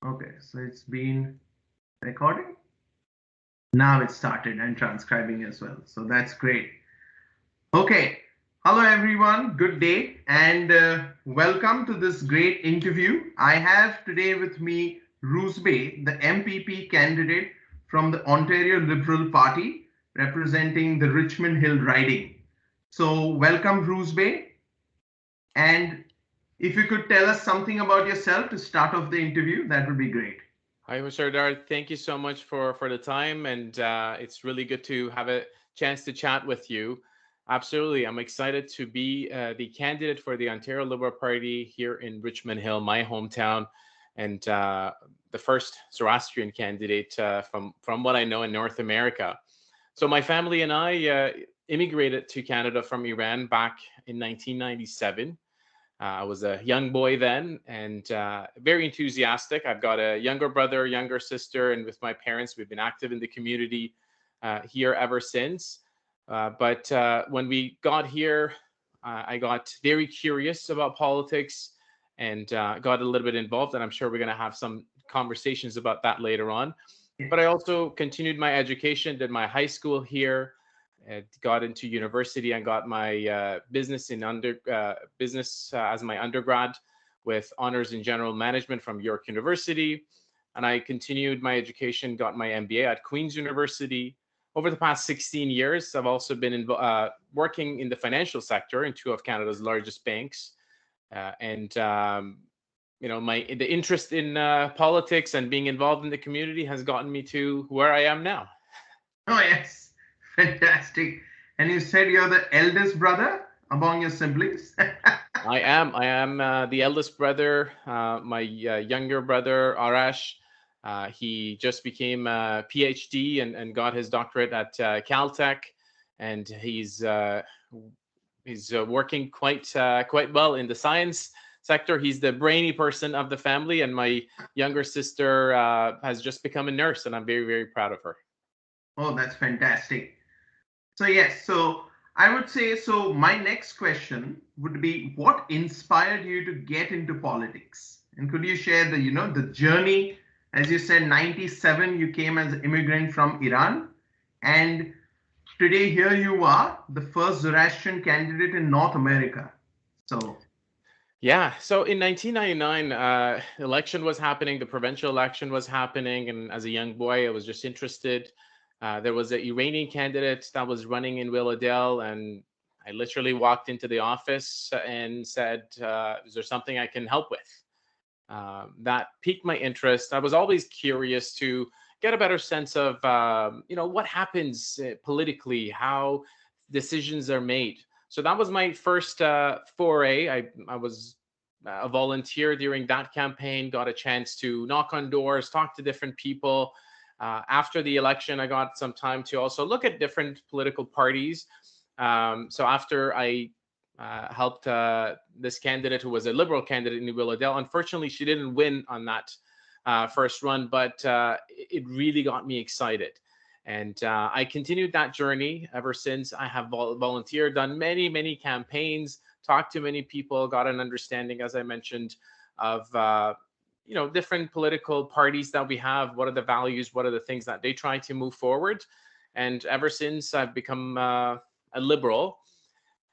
Okay, so it's been recording. Now it started and transcribing as well. So that's great. Okay. Hello, everyone. Good day and welcome to this great interview. I have today with me Roozbeh, the MPP candidate from the Ontario Liberal Party representing the Richmond Hill riding. So, welcome, Roozbeh. And if you could tell us something about yourself to start off the interview, that would be great. Hi, Mr. Dar. Thank you so much for the time, and it's really good to have a chance to chat with you. Absolutely, I'm excited to be the candidate for the Ontario Liberal Party here in Richmond Hill, my hometown, and the first Zoroastrian candidate from what I know in North America. So my family and I immigrated to Canada from Iran back in 1997. I was a young boy then and very enthusiastic. I've got a younger brother, younger sister, and with my parents, we've been active in the community here ever since. But when we got here, I got very curious about politics and got a little bit involved. And I'm sure we're going to have some conversations about that later on. But I also continued my education, did my high school here, got into university and got my business as my undergrad with honors in general management from York University. And I continued my education, got my MBA at Queen's University. Over the past 16 years, I've also been working in the financial sector in two of Canada's largest banks. The interest in politics and being involved in the community has gotten me to where I am now. Oh, yes. Fantastic. And you said you're the eldest brother among your siblings? I am the eldest brother. My younger brother, Arash, he just became a PhD and got his doctorate at Caltech, and he's working quite well in the science sector. He's the brainy person of the family, and my younger sister has just become a nurse, and I'm very, very proud of her. Oh, that's fantastic. So, yes, so I would say so. My next question would be what inspired you to get into politics? And could you share the journey? As you said, 97, you came as an immigrant from Iran. And today, here you are, the first Zoroastrian candidate in North America. So, Yeah. So in 1999, election was happening. The provincial election was happening, and as a young boy, I was just interested. There was an Iranian candidate that was running in Willowdale, and I literally walked into the office and said, "Is there something I can help with?" That piqued my interest. I was always curious to get a better sense of, what happens politically, how decisions are made. So that was my first foray. I was a volunteer during that campaign, got a chance to knock on doors, talk to different people. After the election, I got some time to also look at different political parties. So after I helped this candidate who was a liberal candidate in Willowdale, unfortunately, she didn't win on that first run, but it really got me excited. And I continued that journey ever since. I have volunteered, done many, many campaigns, talked to many people, got an understanding, as I mentioned, of different political parties that we have. What are the values? What are the things that they try to move forward? And ever since I've become a liberal,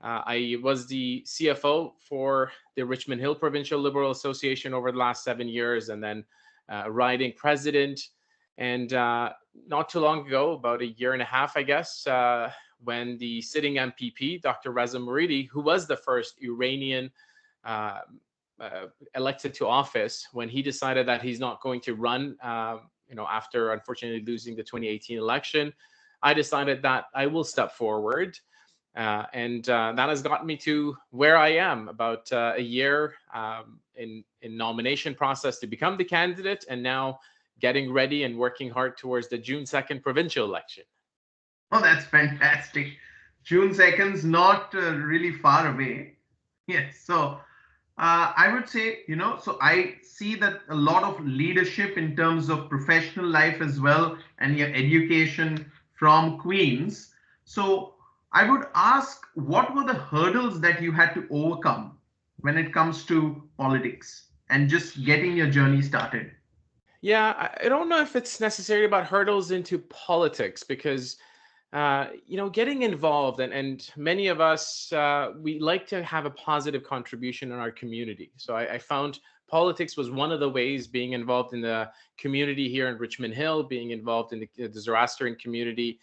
I was the CFO for the Richmond Hill Provincial Liberal Association over the last 7 years, and then riding president. And not too long ago, about a year and a half, I guess, when the sitting MPP, Dr. Reza Moridi, who was the first Iranian elected to office, when he decided that he's not going to run, after unfortunately losing the 2018 election, I decided that I will step forward. And that has gotten me to where I am, about a year in nomination process to become the candidate, and now getting ready and working hard towards the June 2nd provincial election. oh, that's fantastic. June 2nd's not really far away. Yes. So, I would say, so I see that a lot of leadership in terms of professional life as well and your education from Queens. So, I would ask, what were the hurdles that you had to overcome when it comes to politics and just getting your journey started? Yeah, I don't know if it's necessarily about hurdles into politics because, getting involved and many of us, we like to have a positive contribution in our community. So I found politics was one of the ways being involved in the community here in Richmond Hill, being involved in the Zoroastrian community.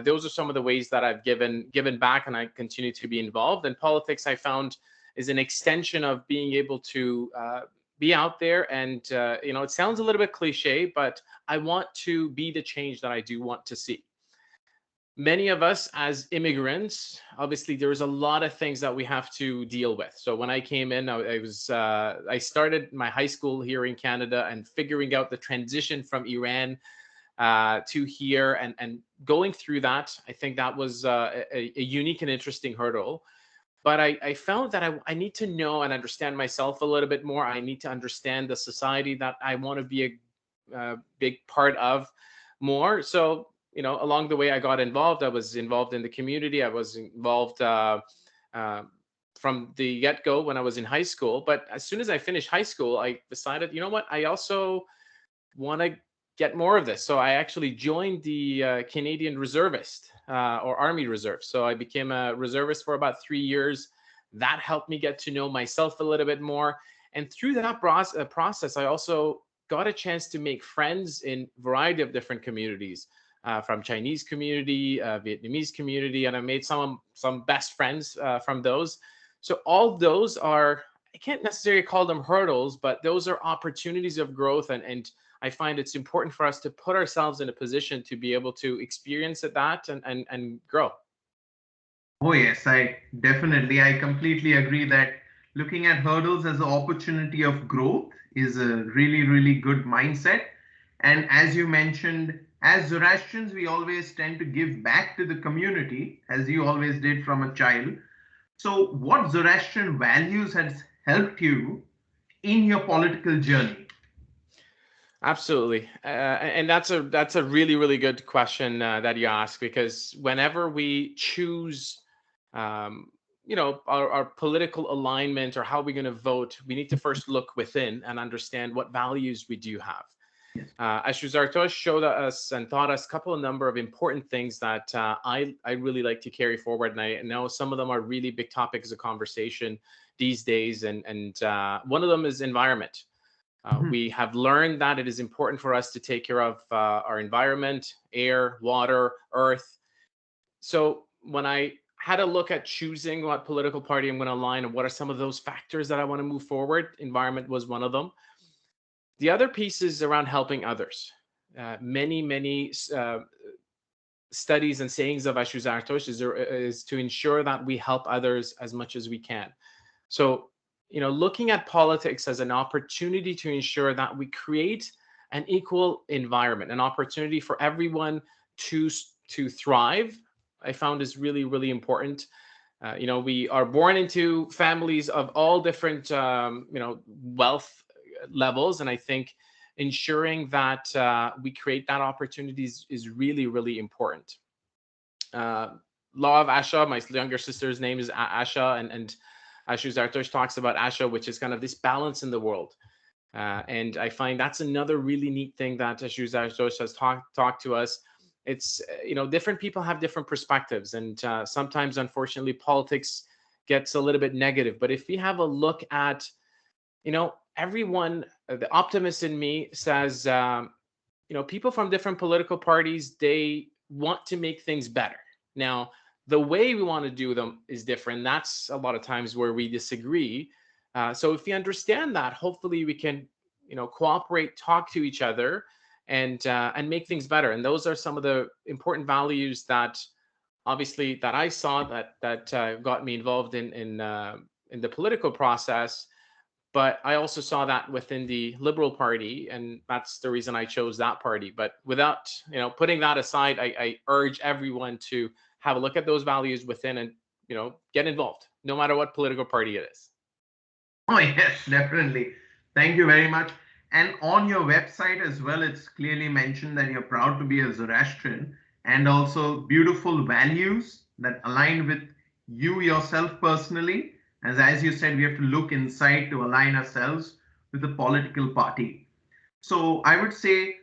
Those are some of the ways that I've given back, and I continue to be involved. And politics, I found, is an extension of being able to be out there. And it sounds a little bit cliche, but I want to be the change that I do want to see. Many of us as immigrants, obviously there's a lot of things that we have to deal with. So when I came in, I started my high school here in Canada, and figuring out the transition from Iran to here, and going through that, I think that was a unique and interesting hurdle. But I found that I need to know and understand myself a little bit more. I need to understand the society that I want to be a big part of more. So, along the way, I got involved. I was involved in the community. I was involved uh, from the get-go when I was in high school. But as soon as I finished high school, I decided, you know what, I also want to get more of this. So I actually joined the Canadian Reservist or Army Reserve. So I became a reservist for about 3 years. That helped me get to know myself a little bit more. And through that process, I also got a chance to make friends in a variety of different communities, from Chinese community, Vietnamese community, and I made some best friends from those. So all those are, I can't necessarily call them hurdles, but those are opportunities of growth, and I find it's important for us to put ourselves in a position to be able to experience that and grow. Oh, yes, I completely agree that looking at hurdles as an opportunity of growth is a really, really good mindset. And as you mentioned, as Zoroastrians, we always tend to give back to the community, as you always did from a child. So, what Zoroastrian values has helped you in your political journey? Absolutely, and that's a really really good question that you ask, because whenever we choose, um, our political alignment or how we're going to vote, we need to first look within and understand what values we do have. Yes. Ashu Zartosh showed us and taught us a couple of number of important things that I really like to carry forward, and I know some of them are really big topics of conversation these days, and one of them is environment. We have learned that it is important for us to take care of our environment, air, water, earth. So when I had a look at choosing what political party I'm going to align and what are some of those factors that I want to move forward, environment was one of them. The other piece is around helping others. Many studies and sayings of Ashu Zartosh is to ensure that we help others as much as we can. So, looking at politics as an opportunity to ensure that we create an equal environment, an opportunity for everyone to thrive, I found is really, really important. We are born into families of all different, wealth levels, and I think ensuring that we create that opportunity is really, really important. Law of Asha, my younger sister's name is Asha, and Ashu Zartosh talks about Asha, which is kind of this balance in the world. And I find that's another really neat thing that Ashu Zartosh has talked to us. It's, different people have different perspectives, and sometimes, unfortunately, politics gets a little bit negative. But if we have a look at, everyone, the optimist in me says, people from different political parties, they want to make things better. Now, the way we want to do them is different. That's a lot of times where we disagree. So if we understand that, hopefully we can, cooperate, talk to each other, and make things better. And those are some of the important values that, obviously, that I saw that got me involved in the political process. But I also saw that within the Liberal Party, and that's the reason I chose that party. But without, putting that aside, I urge everyone to have a look at those values within and, get involved, no matter what political party it is. Oh, yes, definitely. Thank you very much. And on your website as well, it's clearly mentioned that you're proud to be a Zoroastrian, and also beautiful values that align with you yourself personally. As you said, we have to look inside to align ourselves with the political party. So I would say,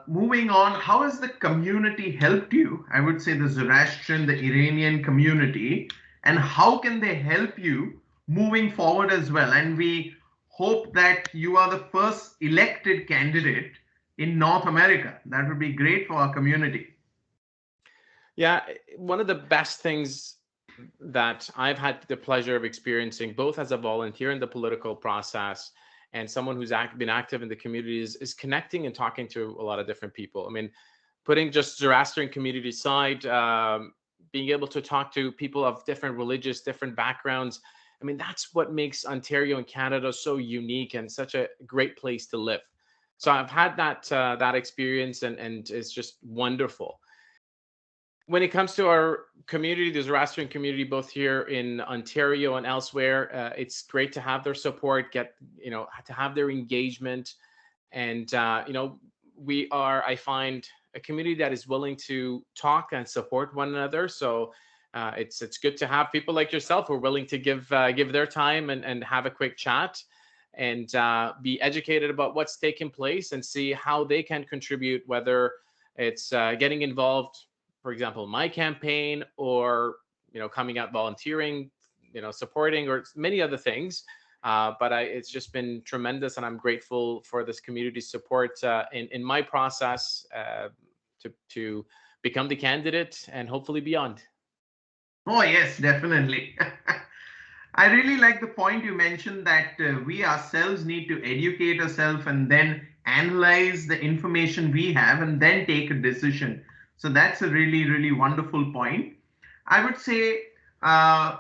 moving on, how has the community helped you? I would say the Zoroastrian, the Iranian community, and how can they help you moving forward as well? And we hope that you are the first elected candidate in North America. That would be great for our community. Yeah, one of the best things that I've had the pleasure of experiencing, both as a volunteer in the political process and someone who's been active in the communities, is connecting and talking to a lot of different people. I mean, putting just Zoroastrian community aside, being able to talk to people of different religious, different backgrounds. I mean, that's what makes Ontario and Canada so unique and such a great place to live. So I've had that experience, and it's just wonderful. When it comes to our community, the Zoroastrian community, both here in Ontario and elsewhere, it's great to have their support, to have their engagement, and we are, I find, a community that is willing to talk and support one another. So it's good to have people like yourself who are willing to give their time and have a quick chat and be educated about what's taking place and see how they can contribute, whether it's getting involved, for example, my campaign, or coming out volunteering, supporting, or many other things. But it's just been tremendous, and I'm grateful for this community support in my process to become the candidate and hopefully beyond. Oh, yes, definitely. I really like the point you mentioned that we ourselves need to educate ourselves and then analyze the information we have and then take a decision. So that's a really, really wonderful point. I would say, uh,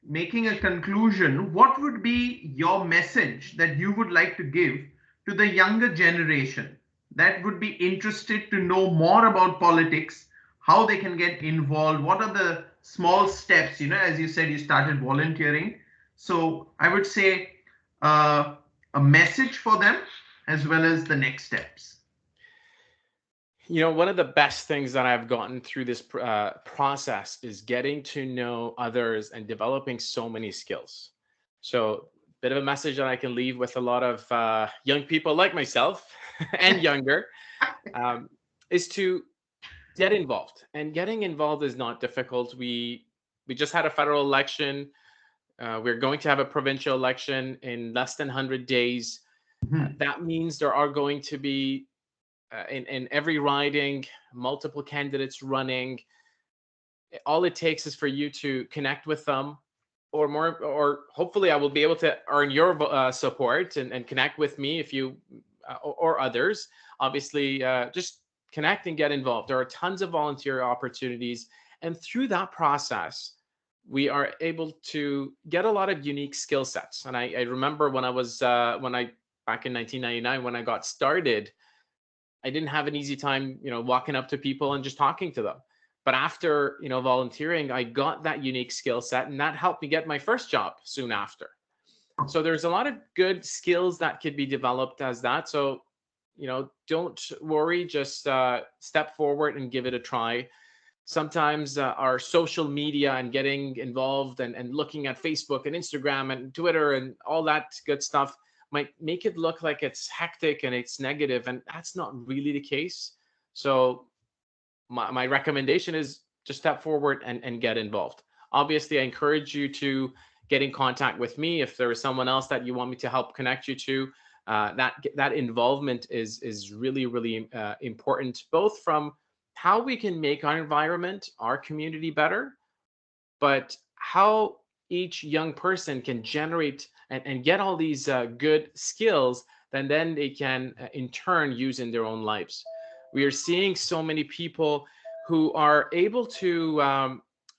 making a conclusion, what would be your message that you would like to give to the younger generation that would be interested to know more about politics, how they can get involved, what are the small steps? As you said, you started volunteering. So I would say, a message for them as well as the next steps. One of the best things that I've gotten through this process is getting to know others and developing so many skills. So, bit of a message that I can leave with a lot of young people like myself and younger, um, is to get involved. And getting involved is not difficult. We just had a federal election. We're going to have a provincial election in less than 100 days. Mhm. That means there are going to be in every riding, multiple candidates running. All it takes is for you to connect with them, or hopefully I will be able to earn your support and connect with me if you or others. Obviously, just connect and get involved. There are tons of volunteer opportunities, and through that process, we are able to get a lot of unique skill sets. And I remember when I back in 1999 when I got started, I didn't have an easy time, walking up to people and just talking to them. But after, volunteering, I got that unique skill set, and that helped me get my first job soon after. So there's a lot of good skills that could be developed as that. So, don't worry, just step forward and give it a try. Sometimes our social media and getting involved and looking at Facebook and Instagram and Twitter and all that good stuff might make it look like it's hectic and it's negative, and that's not really the case. So my recommendation is just step forward and get involved. Obviously, I encourage you to get in contact with me if there is someone else that you want me to help connect you to. That involvement is really, really important, both from how we can make our environment, our community better, but how each young person can generate and get all these good skills that then they can in turn use in their own lives. We are seeing so many people who are able to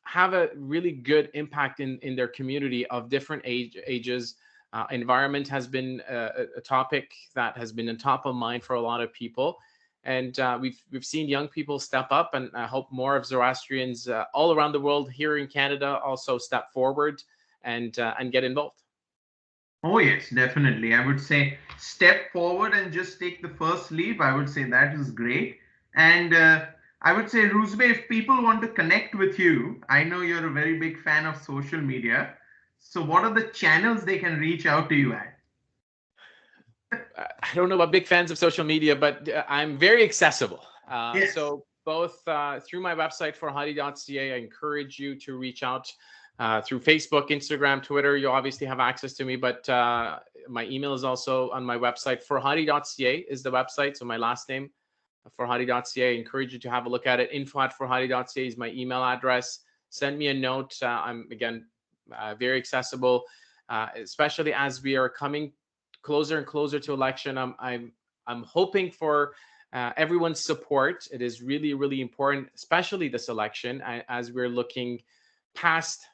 have a really good impact in their community of different ages. Environment has been a topic that has been on top of mind for a lot of people, and we've seen young people step up, and I hope more of Zoroastrians all around the world here in Canada also step forward and get involved. Oh, yes, definitely. I would say step forward and just take the first leap. I would say that is great. And I would say, Roozbeh, if people want to connect with you, I know you're a very big fan of social media. So, what are the channels they can reach out to you at? I don't know about big fans of social media, but I'm very accessible. Yes. So both through my website, farhadi.ca, I encourage you to reach out through Facebook, Instagram, Twitter. You obviously have access to me, but my email is also on my website. Farhadi.ca is the website. So my last name, farhadi.ca. I encourage you to have a look at it. info@farhadi.ca is my email address. Send me a note. I'm, again, very accessible, especially as we are coming closer and closer to election. I'm hoping for everyone's support. It is really, really important, especially this election, as we're looking past,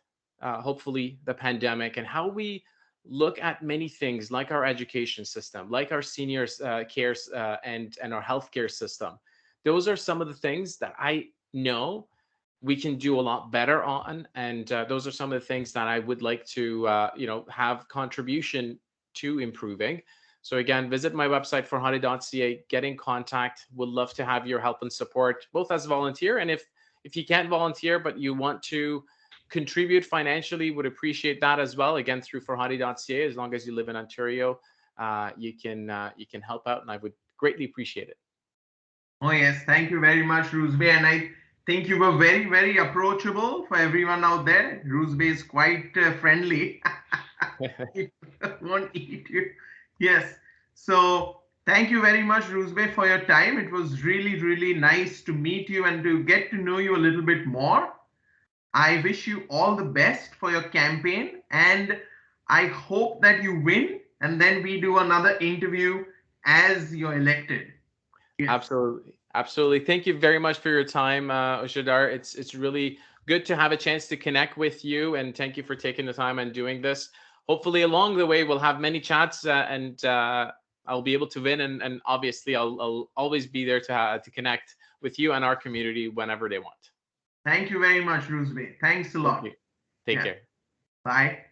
hopefully, the pandemic, and how we look at many things like our education system, like our seniors care and our healthcare system. Those are some of the things that I know we can do a lot better on, and those are some of the things that I would like to have contribution to improving. So again, visit my website, farhadi.ca, get in contact. Would love to have your help and support, both as a volunteer, and if you can't volunteer but you want to contribute financially, would appreciate that as well. Again, through farhadi.ca, as long as you live in Ontario, you can help out, and I would greatly appreciate it. Oh yes, thank you very much, Roozbeh. And I think you were very, very approachable for everyone out there. Roozbeh is quite friendly. He won't eat you. Yes. So thank you very much, Roozbeh, for your time. It was really, really nice to meet you and to get to know you a little bit more. I wish you all the best for your campaign, and I hope that you win, and then we do another interview as you're elected. Yes. Absolutely. Thank you very much for your time, Ushadar. It's really good to have a chance to connect with you, and thank you for taking the time and doing this. Hopefully, along the way, we'll have many chats, and I'll be able to win. And obviously, I'll always be there to connect with you and our community whenever they want. Thank you very much, Roozbeh. Thanks a Thank lot. you. Take Yeah. care. Bye.